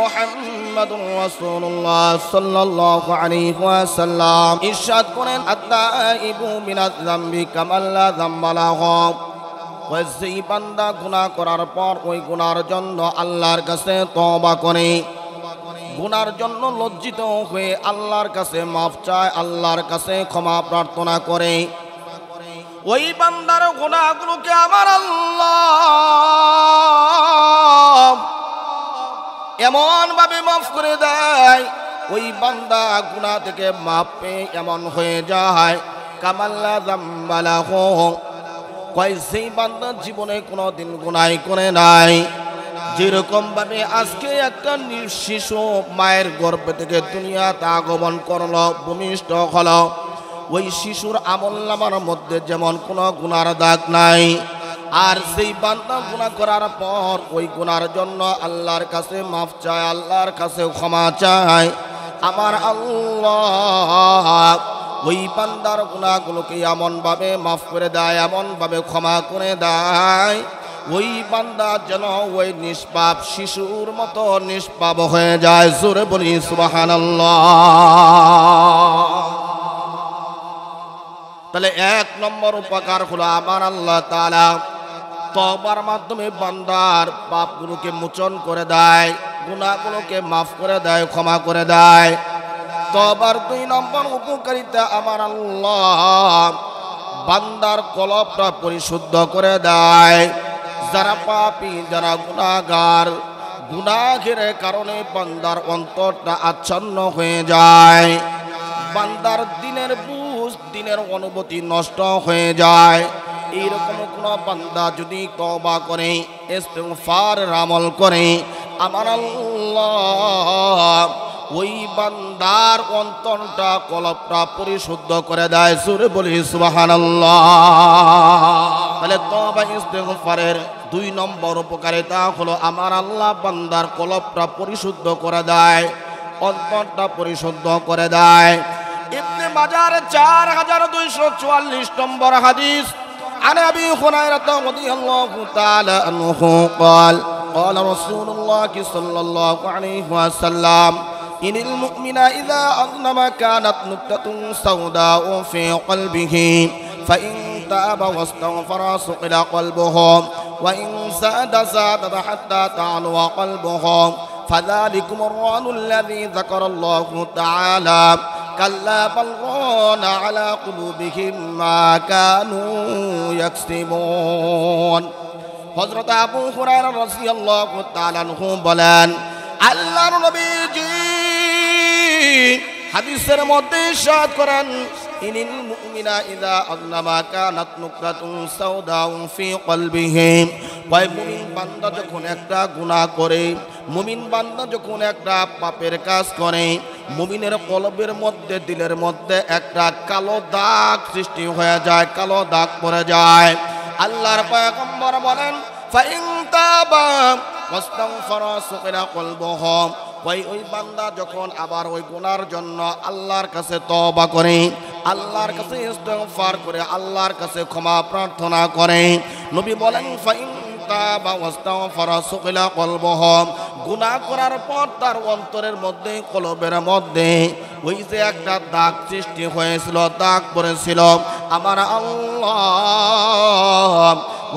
মুহাম্মাদুর রাসূলুল্লাহ সাল্লাল্লাহু আলাইহি ওয়াসাল্লাম ইরশাদ করেন আত-তাইবু মিনাজ যামবি কামান লা যামবা লাহু। ওই যেই বান্দা গুনাহ করার পর ওই গুনার জন্য আল্লাহর কাছে তওবা করে, গুনার জন্য লজ্জিত হয়ে আল্লাহর কাছে মাফ চায়, আল্লাহর কাছে ক্ষমা প্রার্থনা করে, ওই বান্দার গুনাহগুলোকে আমার আল্লাহ এমন ভাবে মাফ করে দেয়, ওই বান্দা গুনাহ থেকে মাফ পেয়ে এমন হয়ে যায় কামাল্লা যামবা লাহু। কয় সেই বান্দা জীবনে কোনোদিন গুনাহ করে নাই, যেরকম ভাবে আজকে একটা শিশু মায়ের গর্ভ থেকে দুনিয়াতে আগমন করলো, ভূমিষ্ঠ হলো, ওই শিশুর আমলনামার মধ্যে যেমন কোনো গুনার দাগ নাই, আর সেই বান্দা গুনাহ করার পর ওই গুনার জন্য আল্লাহর কাছে মাফ চায়, আল্লাহর কাছে ক্ষমা চায়, আমার আল্লাহ ওই বান্দার গুনাহগুলোকে এমন ভাবে মাফ করে দেয়, এমন ভাবে ক্ষমা করে দেয়, ওই বান্দা যেন ওই নিষ্পাপ শিশুর মতো নিষ্পাপ হয়ে যায়। জোরে বলি সুবহানাল্লাহ। তাহলে এক নম্বর উপকার হলো আমার আল্লাহ তাআলা তওবার মাধ্যমে বান্দার পাপগুলোকে মোচন করে দেয়, গুনাহগুলোকে মাফ করে দেয়, ক্ষমা করে দেয়। তওবার দুই নম্বর উপকারিতা আমার আল্লাহ বান্দার কলবটা পরিশুদ্ধ করে দেয়। যারা পাপী, যারা গুনাহগার, গুনাহের কারণে বান্দার অন্তরটা আচ্ছন্ন হয়ে যায়, বান্দার দিনের বুঝ, দিনের অনুভূতি নষ্ট হয়ে যায়। এইরকম কোন বান্দা যদি তওবা করে, ইস্তিগফারের আমল করে, আমার আল্লাহ ওই বান্দার অন্তরটা কলবটা পরিশুদ্ধ করে দেয়। জোরে বলি সুবহানাল্লাহ। তাহলে তওবা ইস্তিগফারের দুই নম্বর উপকারিতা হলো আমার আল্লাহ বান্দার কলবটা পরিশুদ্ধ করে দেয়, অন্তরটা পরিশুদ্ধ করে দেয়। ইবনে মাজার 4244 নম্বর হাদিস, عن أبي هريرة رضي الله تعالى عنه قال قال رسول الله صلى الله عليه وسلم إن المؤمن إذا أذنب كانت نكتة سوداء في قلبه فإن تاب واستغفر سقل قلبه وإن زاد زاد حتى تعلو قلبه فذلكم الران الذي ذكر الله تعالى كلا بل ران على قلوبهم ما كانوا يكسبون। হযরত আবু হুরায়রা রাদিয়াল্লাহু তাআলা আনহু বলেন, আল্লাহর নবীজি হাদিসের মধ্যে ইরশাদ করেন, ইনিল মুমিনা ইযা আযনাবা কানাত নুকরাতুন সাওদাউ ফি কলবিহি। ওই মুমিন বান্দা যখন একটা গুনাহ করে, মুমিন বান্দা যখন একটা পাপের কাজ করে, মুমিনের কলবের মধ্যে, দিলের মধ্যে একটা কালো দাগ সৃষ্টি হয়ে যায়, কালো দাগ পড়ে যায়। আল্লাহর পয়গম্বর বলেন, ফাইন তাবা ওয়াস্তাগফারা সুকিনা কলবুহু। ওই বান্দা যখন আবার ওই গুনার জন্য আল্লাহর কাছে তওবা করে, আল্লাহর কাছে ইস্তিগফার করে, আল্লাহর কাছে ক্ষমা প্রার্থনা করে, নবী বলেন ফাইন তাবা ওয়াস্তাগফারা সুকিনা কলবুহু। গুনাহ করার পর তার অন্তরের মধ্যে, কলবের মধ্যে ওই যে একটা দাগ সৃষ্টি হয়েছিল, দাগ পড়েছিল, আমার আল্লাহ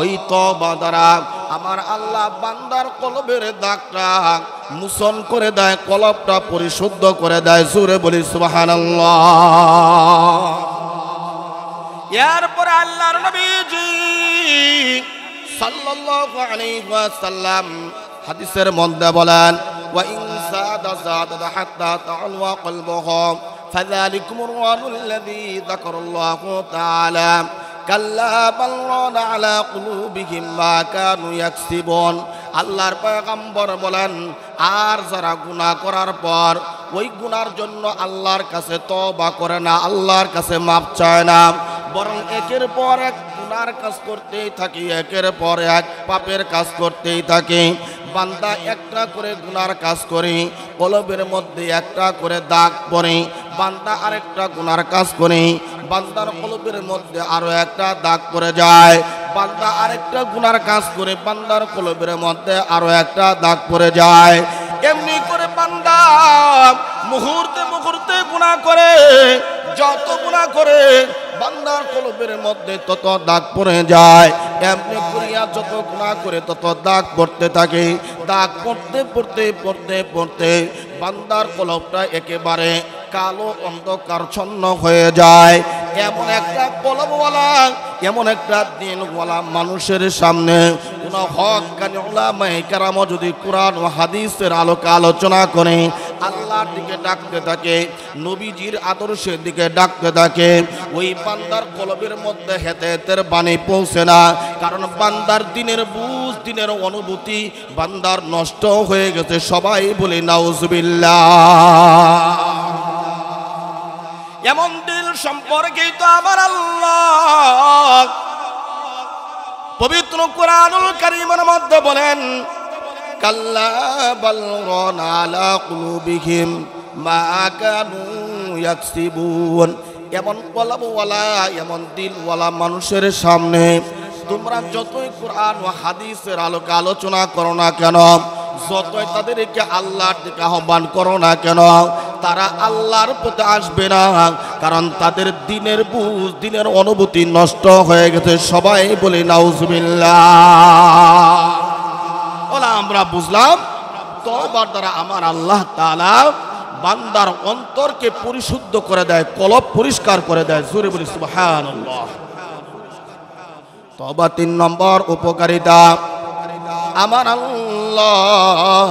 ওই তওবা দ্বারা আমার আল্লাহ বান্দার কলবের দাগটা মোচন করে দেয়, কলবটা পরিশুদ্ধ করে দেয়। জোরে বলি সুবহানাল্লাহ। এরপরে আল্লাহর নবীজি সাল্লাল্লাহু আলাইহি ওয়াসাল্লাম হাদিসের মধ্যে বলেন, ওয়া ইন সাদা সাদা হাত্তা তা'আলওয়া কলবুহু ফাযালিকুমুর রানুল্লাযী যাকারাল্লাহু তাআলা কাল্লা বাল রানা আলা কুলুবিহিম মা কানু ইয়াকসিবুন। আল্লাহর পয়গম্বর বলেন, আর যারা গুনাহ করার পর ওই গুনার জন্য আল্লাহর কাছে তওবা করে না, আল্লাহর কাছে মাফ চায় না, বরং একের পর এক গুনার কাজ করতেই থাকে, একের পর এক পাপের কাজ করতেই থাকে, বান্দা একটা করে গুনার কাজ করে, কলবের মধ্যে একটা করে দাগ পড়ে, বান্দা আরেকটা গুনার কাজ করে, বান্দার কলবের মধ্যে আরো একটা দাগ পড়ে যায়, বান্দা আরেকটা গুনার কাজ করে, বান্দার কলবের মধ্যে আরো একটা দাগ পড়ে যায়। এমনি করে বান্দা মুহূর্তে মুহূর্তে গুনাহ করে, যত গুনাহ করে বান্দার কলবের মধ্যে তত দাগ পড়ে যায়। এমনি করিয়া যত গুনাহ করে তত দাগ পড়তে থাকে। দাগ পড়তে পড়তে পড়তে পড়তে বান্দার কলবটা একেবারে কালো অন্ধকারচ্ছন্ন হয়ে যায়। এমন একটা কলবওয়ালা, এমন একটা দিনওয়ালা মানুষের সামনে কোন হক্কানি উলামায়ে কেরাম যদি কোরআন ও হাদিসের আলোকে আলোচনা করে, আল্লাহর দিকে ডাকতে থাকে, নবীজির আদর্শের দিকে ডাকতে থাকে, ওই বান্দার কলবের মধ্যে হেদায়েতের বাণী পৌঁছে না। কারণ বান্দার দিনের বুঝ, দিনের অনুভূতি বান্দার নষ্ট হয়ে গেছে। সবাই বলে নাউজুবিল্লাহ। এমন দিল সম্পর্কেই তো আমার আল্লাহ পবিত্র কুরআনুল কারীমের মধ্যে বলেন, কাল্লা বাল রানা আলা কুলুবিহিম মা কানু ইয়াকসিবুন। এমন কলবওয়ালা, এমন দিলওয়ালা মানুষের সামনে তোমরা যতই কুরআন ও হাদিসের আলোকে আলোচনা করো না কেন, যতই তাদেরকে আল্লাহর দিকে আহ্বান করো না কেন, তারা আল্লাহর পথে আসবে না। কারণ তাদের দিনের বুঝ, দিনের অনুভূতি নষ্ট হয়ে গেছে। সবাই বলে নাউজুবিল্লাহ। ওলা আমরা বুঝলাম তওবার দ্বারা আমার আল্লাহ তাআলা বান্দার অন্তরকে পরিশুদ্ধ করে দেয়, কলব পরিষ্কার করে দেয়। জোরে বলি সুবহানাল্লাহ। তওবা ৩ নম্বর উপকারিতা। আমার আল্লাহ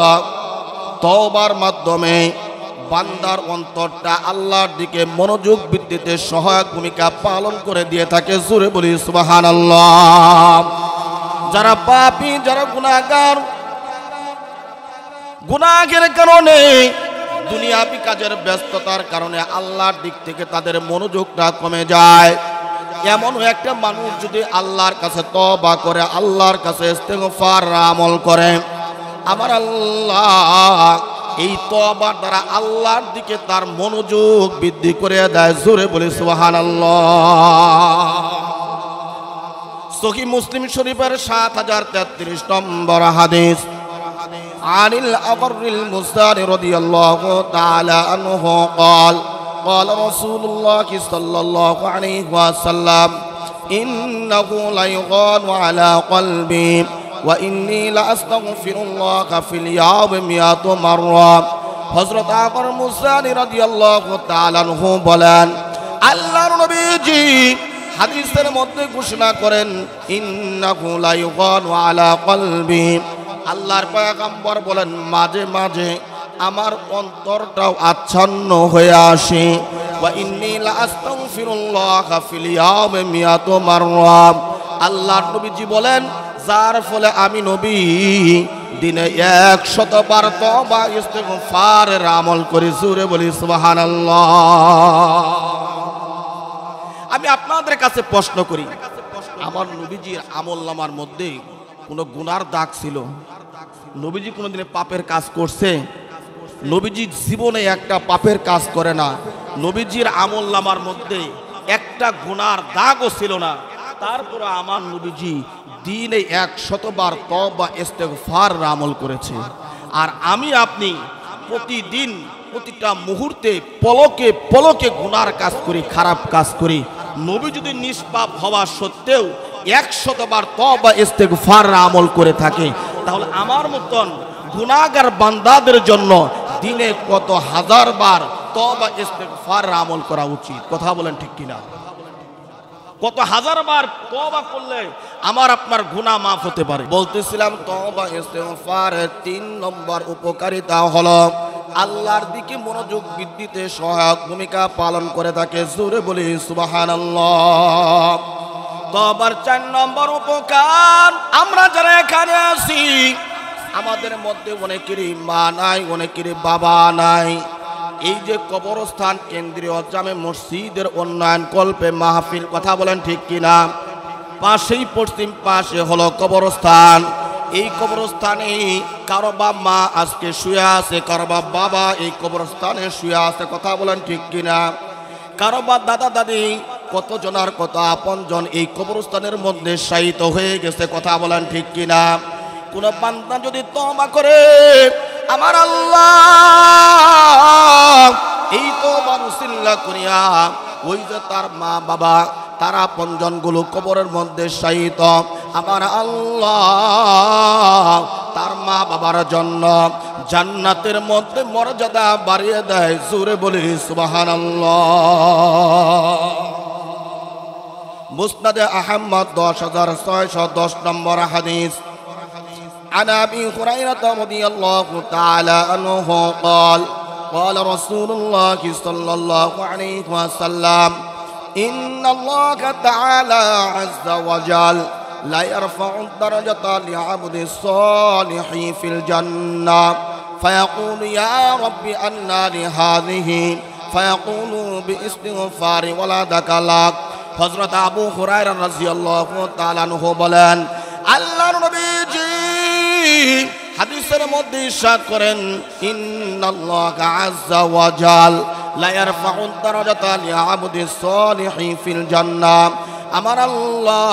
তওবার মাধ্যমে বান্দার অন্তরটা আল্লাহর দিকে মনোযোগ বৃদ্ধিতে সহায়ক ভূমিকা পালন করে দিয়ে থাকে। জোরে বলি সুবহানাল্লাহ। যারা পাপী, যারা গুনাহগার, গুনাহের কারণে দুনিয়াবি কাজের ব্যস্ততার কারণে আল্লাহর দিক থেকে তাদের মনোযোগটা কমে যায়। এমন একটা মানুষ যদি আল্লাহর কাছে তওবা করে, আল্লাহর কাছে ইস্তেগফার আমল করে, আমার আল্লাহ এই তওবার দ্বারা আল্লাহর দিকে তার মনোযোগ বৃদ্ধি করে দেয়। জোরে বলি সুবহানাল্লাহ। সহিহ মুসলিম শরীফের ৭০৩৩ নম্বর হাদিস। আনিল আগরিল মুসারি রাদিয়াল্লাহু তাআলা আনহু قال قال رسول الله صلى الله عليه وسلم إنه لا يغان على قلبي وإني لأستغفر الله في اليوم 100 مرة। হযরত আগর মুসারি রাদিয়াল্লাহু তাআলা আনহু বলেন, আল্লাহর নবীজি হাদিসের মধ্যে ঘোষণা করেন, ইন্নাহু লা ইউগানু আলা কলবি। আল্লাহর পয়গম্বর বলেন, মাঝে মাঝে আমার অন্তরটাও আচ্ছন্ন হয়ে আসে। ওয়া ইন্নী লা আস্তাগফিরুল্লাহ ফিল ইয়াউমি 100 মাররা। আল্লাহর নবীজি বলেন, যার ফলে আমি নবী দিনে 100 বার তওবা ইস্তিগফারের আমল করি। জোরে বলি সুবহানাল্লাহ। আমি আপনাদের কাছে প্রশ্ন করি, আমার নবীজির আমলনামার মধ্যে কোনো গুনার দাগ ছিল? নবীজি কোনোদিনে পাপের কাজ করছে? নবীজি জীবনে একটা পাপের কাজ করে না। নবীজির আমলনামার মধ্যে একটা গুনার দাগও ছিল না। তারপর আমার নবীজি দিনে 100 বার তওবা ইস্তেগফার আমল করেছে। আর আমি আপনি প্রতিদিন প্রতিটা মুহূর্তে পলকে পলকে গুনার কাজ করি, খারাপ কাজ করি। নবী যদি নিষ্পাপ হওয়া সত্ত্বেও 100 বার তওবা ইস্তেগফার আমল করে থাকে, তাহলে আমার মতন গুনাহগার বান্দাদের জন্য দিনে কত হাজার বার তওবা ইস্তেগফার আমল করা উচিত? কথা বলেন ঠিক কিনা? কত হাজার বার তওবা করলে আমার আপনার গুনাহ মাফ হতে পারে। বলতেছিলাম তওবা ইস্তেগফারের ৩ নম্বর উপকারিতা হলো আল্লাহর দিকে মনোযোগ বৃদ্ধিতে সহায়ক ভূমিকা পালন করে থাকে। জোরে বলি সুবহানাল্লাহ। তওবার ৪ নম্বর উপকার, আমরা যারা এখানে আছি আমাদের মধ্যে অনেকেরই মা নাই, অনেকেরই বাবা নাই। এই যে কবরস্থান কেন্দ্রীয় জামে মসজিদের উন্নয়ন কল্পে মাহফিল, কথা বলেন ঠিক কিনা? পাশেই পশ্চিম পাশে হলো কবরস্থান। এই কবরস্থানে কারো মা আজকে শুয়ে আছে, কারো বাবা এই কবরস্থানে শুয়ে আছে, কথা বলেন ঠিক কিনা? কারো দাদা দাদি, কত জনার কত আপনজন এই কবরস্থানের মধ্যে শায়িত হয়ে গেছে, কথা বলেন ঠিক কিনা? কোন বান্দা যদি তওবা করে আমার আল্লাহ এই তওবা উসিলা করিয়া ওই যে তার মা বাবা তারা আপনজনগুলো কবরের মধ্যে শায়িত, আমার আল্লাহ তার মা বাবার জন্য জান্নাতের মধ্যে মর্যাদা বাড়িয়ে দেয়। জোরে বলি সুবহানাল্লাহ। মুসনাদে আহমদ 10610 নম্বর হাদিস। عن أبي هريرة رضي الله تعالى عنه قال قال رسول الله صلى الله عليه وسلم إن الله تعالى عز وجل لا يرفع الدرجة لعبد الصالح في الجنة فيقول يا رب أنى لهذه فيقول باستغفار ولدك لك। হযরত আবু হুরায়রা রাদিয়াল্লাহু তাআলা আনহু বলেন, আল্লাহর নবীজি হাদিসের মধ্যে ইরশাদ করেন, ইন্নাল্লাহা আযজা ওয়া জাল লা ইয়ারফাউ দারাজাতা লিআবদিস সালিহি ফিল জান্নাহ। আমার আল্লাহ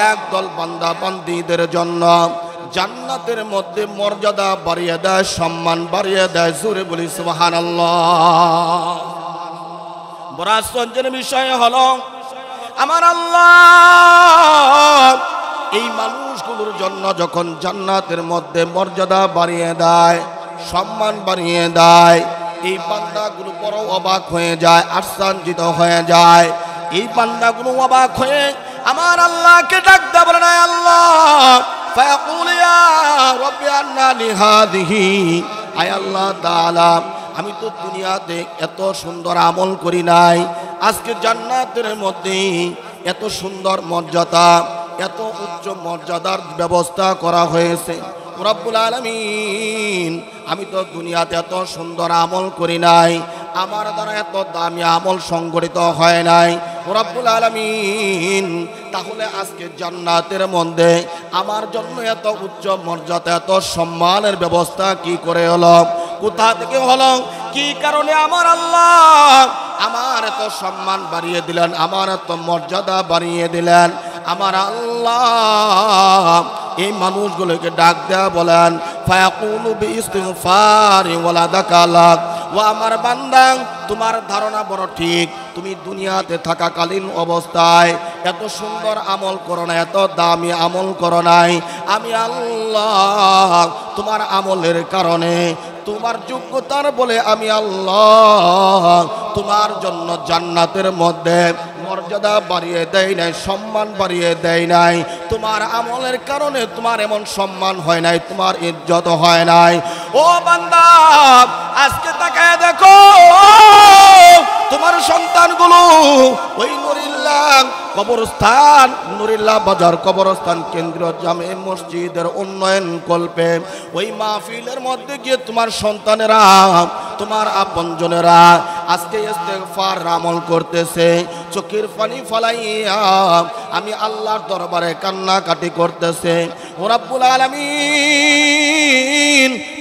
একদল বান্দা বান্দীদের জন্য জান্নাতের মধ্যে মর্যাদা বাড়িয়ে দেয়, সম্মান বাড়িয়ে দেয়। জোরে বলি সুবহানাল্লাহ। বড় আশ্চর্যের বিষয় হলো আমার আল্লাহ এই মানুষগুলোর জন্য যখন জান্নাতের মধ্যে মর্যাদা বাড়িয়ে দেয়, সম্মান বাড়িয়ে দেয়, এই বান্দাগুলো বড় অবাক হয়ে যায়, আশ্চর্যিত হয়ে যায়। এই বান্দাগুলো অবাক হয়ে আমার আল্লাহকে ডাক দেয়, বলে না আল্লাহ ফায়াকুল ইয়া রাব্বি আন্না লিহাদিহি, আয় আল্লাহ তাআলা আমি তো দুনিয়াতে এত সুন্দর আমল করি নাই, আজকে জান্নাতের মধ্যে এত সুন্দর মর্যাদা, এত উচ্চ মর্যাদার ব্যবস্থা করা হয়েছে। রব্বুল আলামিন আমি তো দুনিয়াতে এত সুন্দর আমল করি নাই, আমার দ্বারা এত দামি আমল সংগঠিত হয় নাই। রব্বুল আলামিন তাহলে আজকে জান্নাতের মধ্যে আমার জন্য এত উচ্চ মর্যাদা, এত সম্মানের ব্যবস্থা কি করে হলো, কোথা থেকে হলো, কি কারণে আমার আল্লাহ আমার এত সম্মান বাড়িয়ে দিলেন, আমার এত মর্যাদা বাড়িয়ে দিলেন। আমার আল্লাহ এই মানুষগুলোকে ডাক দেয়া বলেন, ফায়াকুলু বিইস্তিগফারি ওয়ালাদাকা লাক। ও আমার বান্দা, তোমার ধারণা বড় ঠিক, তুমি দুনিয়াতে থাকাকালীন অবস্থায় এত সুন্দর আমল করো না, এত দামি আমল করো নাই। আমি আল্লাহ তোমার আমলের কারণে, তোমার যোগ্যতার বলে আমি আল্লাহ তোমার জন্য জান্নাতের মধ্যে মর্যাদা বাড়িয়ে দেয় নাই, সম্মান বাড়িয়ে দেয় নাই। তোমার আমলের কারণে তোমার এমন সম্মান হয় নাই, তোমার ইজ্জত হয় নাই। ও বান্দা আজকে তাকায় দেখো, তোমার সন্তানগুলো ওই নুরিল্লাহ কবরস্থান, নুরিল্লাহ বাজার কবরস্থান কেন্দ্রীয় জামে মসজিদের উন্নয়ন কল্পে ওই মাহফিলের মধ্যে গিয়ে তোমার সন্তানেরা, তোমার আপনজনেরা আজকে ইস্তেগফার আমল করতেছে, চোখের পানি ফলাইয়া আমি আল্লাহর দরবারে কান্নাকাটি করতেছে। ও রব্বুল আলামিন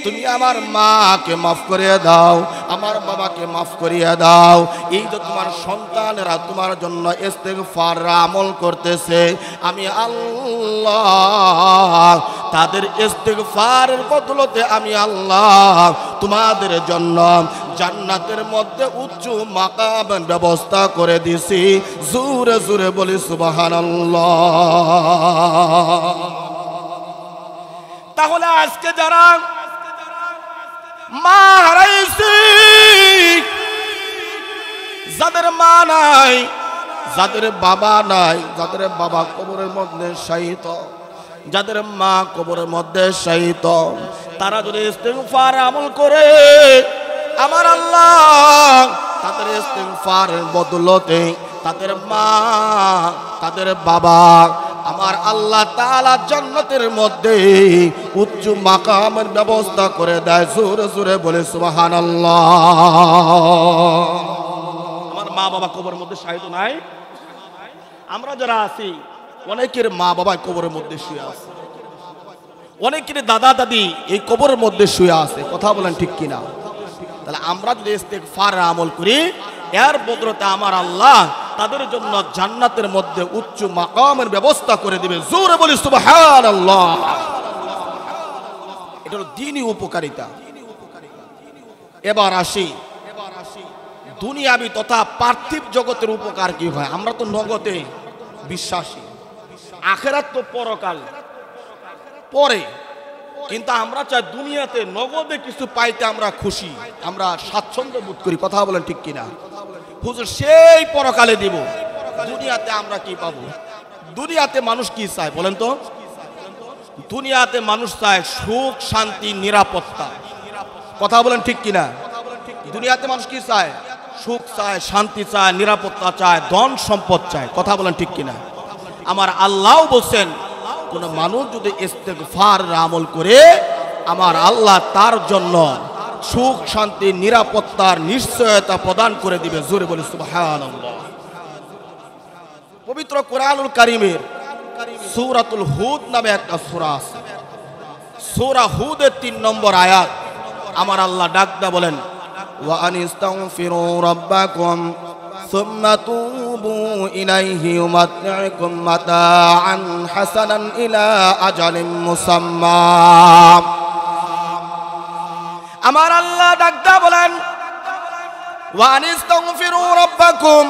তুমি আমার মাকে মাফ করিয়ে দাও, আমার বাবাকে মাফ করিয়ে দাও। এই যে তোমার সন্তানেরা তোমার জন্য ইস্তেগফার আমল করতেছে, আমি আল্লাহ তাদের ইস্তেগফারের বদলতে আমি আল্লাহ তোমাদের জন্য জান্নাতের মধ্যে উচ্চ মাকাম ব্যবস্থা করে দিছি। জোরে জোরে বলি সুবহানাল্লাহ। তাহলে আজকে যারা মা হারাইছি, যাদের মা নাই, যাদের বাবা নাই, যাদের বাবা কবরের মধ্যে শায়িত, যাদের মা কবরের মধ্যে শায়িত, তারা যদি ইস্তেগফার আমল করে আমার আল্লাহ তাদের ইস্তেগফারের বদলতে তাদের মা, তাদের বাবা আমার আল্লাহ তাআলা জান্নাতের মধ্যে উচ্চ মাকামের ব্যবস্থা করে দেয়। জোরে জোরে বলে সুবহানাল্লাহ। আমার মা বাবা কবরের মধ্যে শায়িত নাই, আমরা যারা আছি অনেকের মা বাবা কবরের মধ্যে শুয়ে আছে, অনেকের দাদা দাদি এই কবরের মধ্যে শুয়ে আছে। কথা বলেন ঠিক কিনা? তাহলে আমরা যদি ইস্তেগফার আমল করি, এর বদলতে আমার আল্লাহ তাদের জন্য জান্নাতের মধ্যে উচ্চ মাকামের ব্যবস্থা করে দিবে। জোরে বলি সুবহানাল্লাহ। এটা হলো দ্বীনি উপকারিতা। এবার আসি দুনিয়াবি তথা পার্থিব জগতের উপকার কি হয়। আমরা তো নগদে বিশ্বাসী, আখেরাত তো পরকাল পরে, কিন্তু আমরা চাই দুনিয়াতে নগদে কিছু পাইতে আমরা খুশি, আমরা স্বাচ্ছন্দ্য বোধ করি। কথা বলেন ঠিক কিনা? হুজুর সেই পরকালে দিব, দুনিয়াতে আমরা কি পাবো? দুনিয়াতে মানুষ কি চায় বলেন তো? দুনিয়াতে মানুষ চায় সুখ, শান্তি, নিরাপত্তা। কথা বলেন ঠিক কিনা? দুনিয়াতে মানুষ কি চায়? সুখ চায়, শান্তি চায়, নিরাপত্তা চায়, ধন সম্পদ চায়। কথা বলেন ঠিক কিনা? আমার আল্লাহ বলছেন কোন মানুষ যদি ইস্তেগফার আমল করে আমার আল্লাহ তার জন্য সুখ, শান্তি, নিরাপত্তার নিশ্চয়তা প্রদান করে দিবে। জোরে বলি সুবহানাল্লাহ। পবিত্র কোরআনুল কারীমের সূরাতুল হুদ নামে একটা সূরা আছে। সূরা হুদের ৩ নম্বর আয়াত আমার আল্লাহ ডাকদা বলেন, ওয়া আনিস্তাগফিরু রাব্বাকুম সুম্মা তুবু ইলাইহি ইউমাত্তিউকুম মাতাআন হাসানান ইলা আজালিন মুসাম্মা। আমার আল্লাহ ডাকদা বলেন, ওয়া আনিস্তাগফিরু রাব্বাকুম,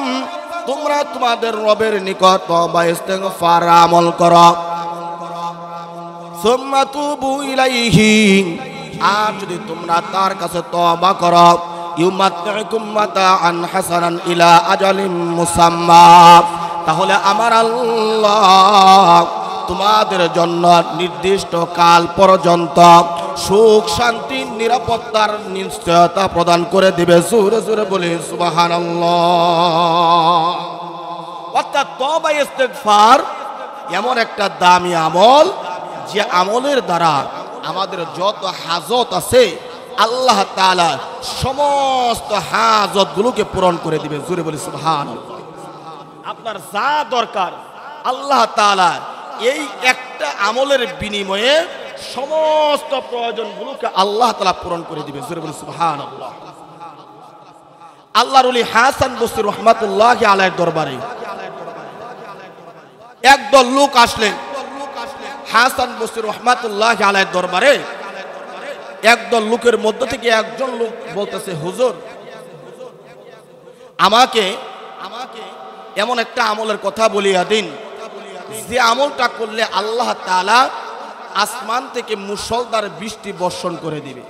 তোমরা তোমাদের রবের নিকট তওবা ইস্তেগফার আমল করো। সুম্মা তুবু ইলাইহি, আর যদি তোমরা তার কাছে তওবা করো, ইউমাত্তিউকুম মাতাআন হাসানান ইলা আজালিন মুসাম্মা, তাহলে আমার আল্লাহ তোমাদের জন্য নির্দিষ্ট কাল পর্যন্ত সুখ, শান্তি, নিরাপত্তার নিশ্চয়তা প্রদান করে দিবে। জোরে জোরে বলি সুবহানাল্লাহ। অর্থাৎ তওবা ইস্তেগফার এমন একটা দামি আমল যে আমলের দ্বারা আমাদের যত হাজত আছে আল্লাহ তাআলা সমস্ত হাজতগুলোকে পূরণ করে দিবে। জোরে বলি সুবহানাল্লাহ। আপনার যা দরকার আল্লাহ তাআলা এই একটা আমলের বিনিময়ে সমস্ত প্রয়োজনগুলোকে আল্লাহ তাআলা পূরণ করে দিবে। জোরে বলি সুবহানাল্লাহ। আল্লাহর ওলি হাসান বসরি রাহমাতুল্লাহি আলাইহির দরবারে একদল লোক আসলেন। হাসান বসরি রাহমাতুল্লাহি আলাইহির দরবারে একদল লোকের মধ্য থেকে একজন লোক বলতেছে, হুজুর আমাকে এমন একটা আমলের কথা বলিয়া দিন যে আমলটা করলে আল্লাহ তাআলা আসমান থেকে মুষলধারে বৃষ্টি বর্ষণ করে দিবে।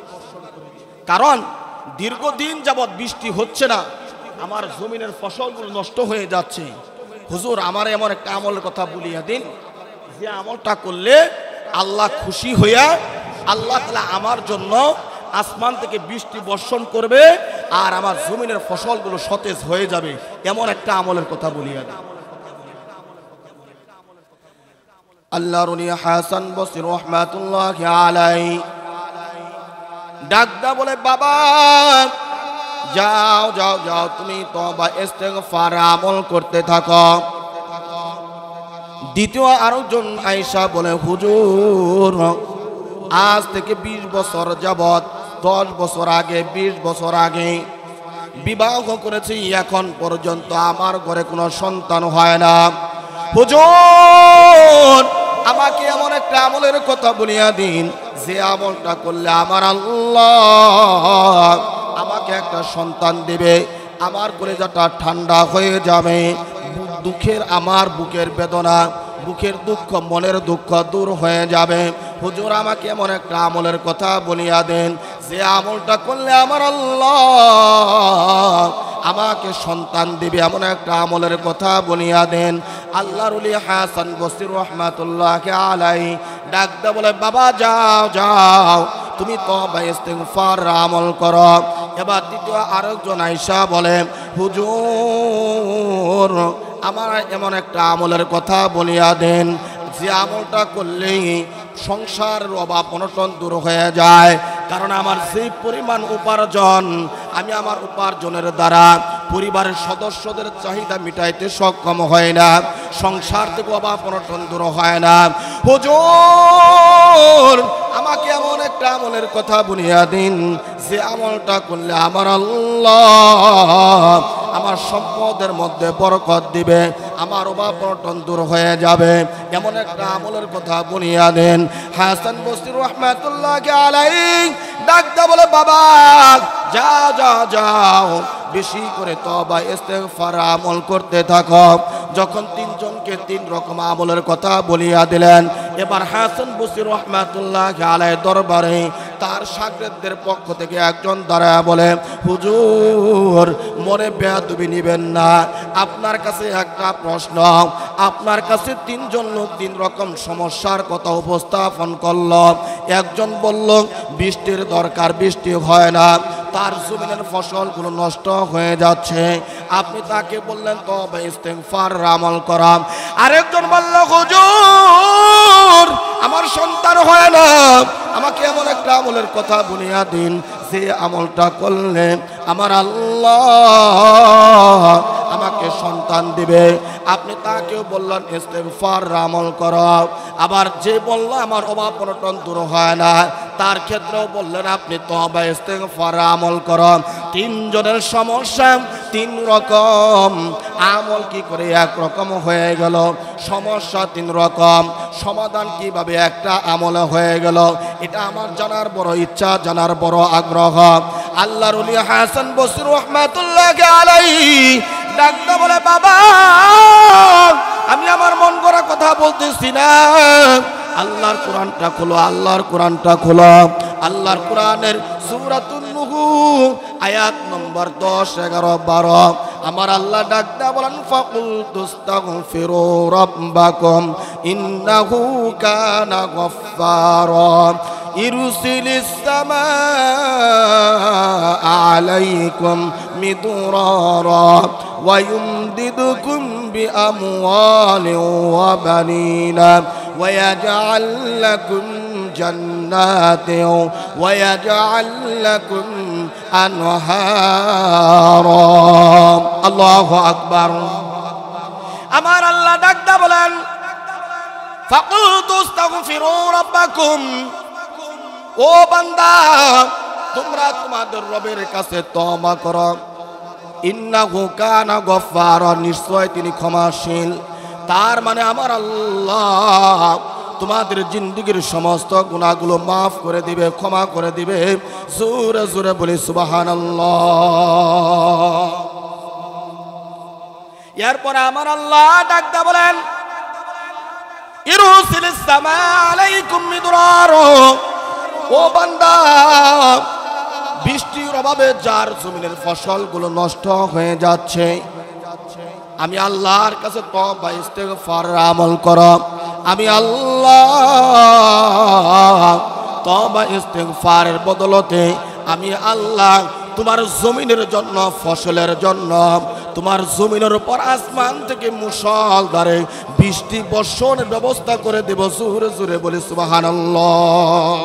কারণ দীর্ঘদিন যাবৎ বৃষ্টি হচ্ছে না, আমার জমিনের ফসলগুলো নষ্ট হয়ে যাচ্ছে। হুজুর আমার এমন একটা আমলের কথা বলিয়া দিন যে আমলটা করলে আল্লাহ খুশি হইয়া আল্লাহ তাআলা আমার জন্য আসমান থেকে বৃষ্টি বর্ষণ করবে আর আমার জমিনের ফসলগুলো সতেজ হয়ে যাবে। এমন একটা আমলের কথা বলিয়া দিন। আল্লাহর ওলি হাসান বসরি রাহমাতুল্লাহি আলাইহি ডাকদা বলে, বাবা যাও যাও যাও, তুমি তওবা ইস্তেগফার আমল করতে থাকো। দ্বিতীয় আরেকজন আয়েশা বলে, হুজুর আজ থেকে 20 বছর যাবত, 10 বছর আগে, 20 বছর আগে বিবাহ করেছি, এখন পর্যন্ত আমার ঘরে কোনো সন্তান হয় না। হুজুর আমাকে এমন একটা আমলের কথা বলিয়া দিন যে আমলটা করলে আমার আল্লাহ আমাকে একটা সন্তান দিবে, আমার কলিজাটা ঠান্ডা হয়ে যাবে, দুঃখের আমার বুকের বেদনা, বুকের দুঃখ, মনের দুঃখ দূর হয়ে যাবে। হুজুর আমাকে এমন একটা আমলের কথা বলিয়া দেন যে আমলটা করলে আমার আল্লাহ আমাকে সন্তান দিবে, এমন একটা আমলের কথা বলিয়া দেন। আল্লাহর ওলি হাসান বসরি রাহমাতুল্লাহি আলাইহি ডাকদা বলে, বাবা যাও যাও, তুমি তওবা ইস্তেগফার আমল করো। এবার দ্বিতীয় আরেকজন আয়েশা বলে, হুজুর আমার এমন একটা আমলের কথা বলিয়া দেন যে আমলটা করলেই সংসারের অভাব অনটন দূর হয়ে যায়। কারণ আমার যে পরিমাণ উপার্জন, আমি আমার উপার্জনের দ্বারা পরিবারের সদস্যদের চাহিদা মিটাইতে সক্ষম হয় না, সংসার থেকে অভাব অনটন দূর হয় না। হুজুর আমাকে এমন একটা আমলের কথা বুনিয়া দিন, যে আমলটা করলে আমার আল্লাহ আমার সম্পদের মধ্যে বরকত দিবে, আমার অভাব অনটন দূর হয়ে যাবে, এমন একটা আমলের কথা বুনিয়া দেন। হাসান বসরি রাহমাতুল্লাহি আলাইহি ডাকতে বলে, বাবা যাও বেশি করে তওবা ইস্তেগফার আমল করতে থাকো। যখন তিনজনকে তিন রকম আমলের কথা বলিয়া দিলেন, এবার হাসান বসরি রাহমাতুল্লাহি আলাইহি দরবারে তার শাগিরদের পক্ষ থেকে একজন দাঁড়ায় বলে, হুজুর মনে বেয়াদবি নিবেন না, আপনার কাছে একটা প্রশ্ন। আপনার কাছে তিনজন লোক তিন রকম সমস্যার কথা উপস্থাপন করল। একজন বলল বৃষ্টির দরকার, বৃষ্টি হয় না, তার জমিনের ফসলগুলো নষ্ট হয়ে যাচ্ছে, আপনি তাকে বললেন তওবা ইস্তেগফার আমল করা। আরেকজন বলল হুজুর আমার সন্তান হয় না, আমাকে এমন একটা আমলের কথা বুনিয়া দিন, যে আমলটা করলে আমার আল্লাহ আমাকে সন্তান দিবে, আপনি তাকেও বললেন ইস্তেগফার আমল করো। আবার যে বলল আমার অভাব অনটন দূর হয় না, তার ক্ষেত্রেও বললেন আপনি তওবা ইস্তেগফার আমল করো। তিনজনের সমস্যা তিন রকম, আমল কি করে এক রকম হয়ে গেল? সমস্যা তিন রকম, সমাধান কিভাবে একটা আমলে হয়ে গেল? এটা আমার জানার বড় ইচ্ছা, জানার বড় আগ্রহ। আল্লাহর ওলি হাসান বসরি রাহমাতুল্লাহি আলাইহি ডাকতে বলে, বাবা আমি আমার মন গড়া কথা বলতেছি না, আল্লাহর কোরআনটা খোলো, আল্লাহর কোরআনটা খোলো। আল্লাহর কোরআনের সূরাতুন নূহ আয়াত নম্বর 10, 11, 12 আমার আল্লাহ ডাকতে বলেন, ফাকুলতুস্তাগফিরু রাব্বাকুম ইন্নাহু কানা গফফারা ইরসিলিস সামাআ আলাইকুম মিদরারা ওয়া ইউমদিদুকুম বিআমওয়ালিন ওয়া বানিনা ওয়া ইয়াজআল লাকুম জান্নাতিন ওয়া ইয়াজআল লাকুম আনহারা। আল্লাহু আকবার। আমার আল্লাহ ডাকতে বলেন, ফাকুলতুস্তাগফিরু রাব্বাকুম, ও বান্দা তোমরা তোমাদের রবের কাছে তওবা করো, ইন্নাহু কানা গফফারা, নিশ্চয় তিনি ক্ষমাশীল। তার মানে আমার আল্লাহ তোমাদের জিন্দেগীর সমস্ত গুনাহগুলো মাফ করে দিবে, ক্ষমা করে দিবে। জোরে জোরে বলি সুবহানাল্লাহ। এরপর আমার আল্লাহ ডাকতে বলেন, ইরসিলিস সামাআ আলাইকুম মিদরারা, ও বান্দা বৃষ্টির অভাবে যার জমিনের ফসলগুলো নষ্ট হয়ে যাচ্ছে, আমি আল্লাহর কাছে তওবা ইস্তেগফার আমল করো। আমি আল্লাহ তওবা ইস্তেগফারের বদলতে আমি আল্লাহ তোমার জমিনের জন্য, ফসলের জন্য, তোমার জমিনের উপর আসমান থেকে মুষলধারে বৃষ্টি বর্ষণের ব্যবস্থা করে দেব। জোরে জোরে বলি সুবহানাল্লাহ।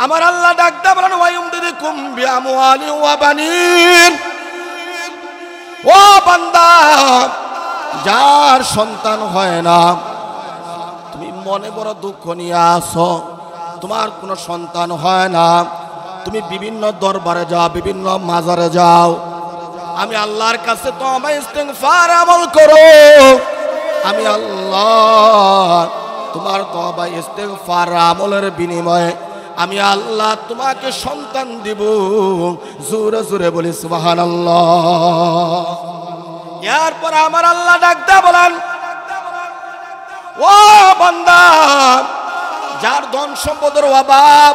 আমার আল্লাহ ডাকতে বলেন, ওয়া ইউমদিদুকুম বিআমওয়ালিন ওয়া বানিন, ও বান্দা যার সন্তান হয় না, তুমি মনে বড় দুঃখ নিয়ে আসো, তোমার কোনো সন্তান হয় না, তুমি বিভিন্ন দরবারে যাও, বিভিন্ন মাজারে যাও, আমি আল্লাহর কাছে তওবা ইস্তেগফার আমল করো। আমি আল্লাহ তোমার তওবা ইস্তেগফার আমলের বিনিময়ে আমি আল্লাহ তোমাকে সন্তান দিব। জোরে জোরে বলি সুবহানাল্লাহ। এরপর আমার আল্লাহ ডাকতে বলেন, ও বান্দা যার ধন সম্পদের অভাব,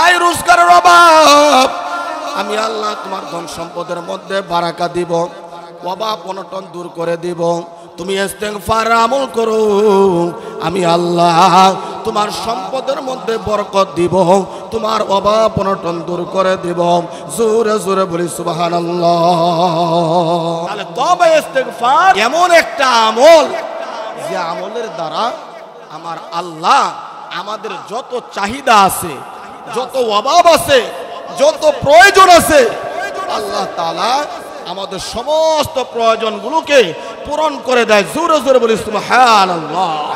আয় রোজগারের অভাব, আমি আল্লাহ তোমার ধন সম্পদের মধ্যে বারাকা দিব, অভাব অনটন দূর করে দিব। তুমি ইস্তেগফার আমল করো, আমি আল্লাহ তোমার সম্পদের মধ্যে বরকত দিব, তোমার অভাব অনটন দূর করে দিব। জোরে জোরে বলি সুবহানাল্লাহ। তাহলে তওবা ইস্তেগফার এমন একটা আমল, যে আমলের দ্বারা আমার আল্লাহ আমাদের যত চাহিদা আছে, যত অভাব আছে, যত প্রয়োজন আছে, আল্লাহ তাআলা আমাদের সমস্ত প্রয়োজনগুলোকে পূরণ করে দেয়। জোরে জোরে বলি সুবহানাল্লাহ।